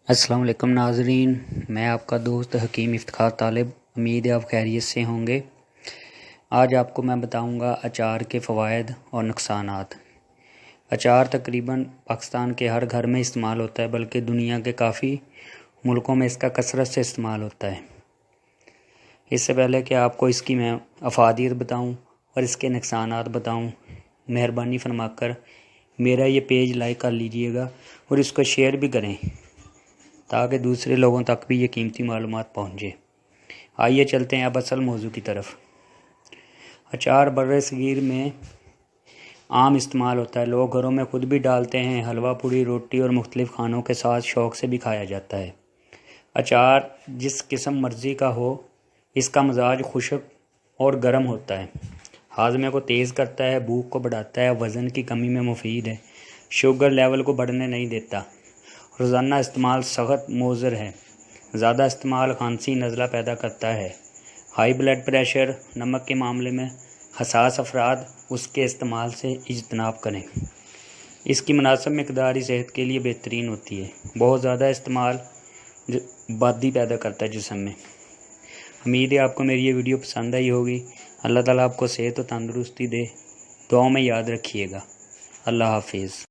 السلام علیکم ناظرین، میں آپ کا دوست حکیم افتخار طالب، امید ہے آپ خیریت سے ہوں گے۔ آج آپ کو میں بتاؤں گا اچار کے فوائد اور نقصانات۔ اچار تقریباً پاکستان کے ہر گھر میں استعمال ہوتا ہے، بلکہ دنیا کے کافی ملکوں میں اس کا کثرت سے استعمال ہوتا ہے۔ اس سے پہلے کہ آپ کو اس کی میں افادیت بتاؤں اور اس کے نقصانات بتاؤں، مہربانی فرما کر میرا یہ پیج لائک کر لیجئے گا اور اس کو شیئر بھی کریں تاکہ دوسرے لوگوں تک بھی یہ قیمتی معلومات پہنچے۔ آئیے چلتے ہیں اب اصل موضوع کی طرف۔ اچار بر صغیر میں عام استعمال ہوتا ہے، لوگ گھروں میں خود بھی ڈالتے ہیں، حلوہ پوری، روٹی اور مختلف کھانوں کے ساتھ شوق سے بھی کھایا جاتا ہے۔ اچار جس قسم مرضی کا ہو، اس کا مزاج خشک اور گرم ہوتا ہے، ہاضمے کو تیز کرتا ہے، بھوک کو بڑھاتا ہے، وزن کی کمی میں مفید ہے، شوگر لیول کو بڑھنے نہیں دیتا، روزانہ استعمال سخت مضر ہے، زیادہ استعمال کھانسی نزلہ پیدا کرتا ہے، ہائی بلڈ پریشر، نمک کے معاملے میں حساس افراد اس کے استعمال سے اجتناب کریں۔ اس کی مناسب مقدار ہی صحت کے لیے بہترین ہوتی ہے۔ بہت زیادہ استعمال بادی پیدا کرتا ہے جسم میں۔ امید ہے آپ کو میری یہ ویڈیو پسند آئی ہوگی۔ اللہ تعالیٰ آپ کو صحت و تندرستی دے۔ دعاؤں میں یاد رکھیے گا۔ اللہ حافظ۔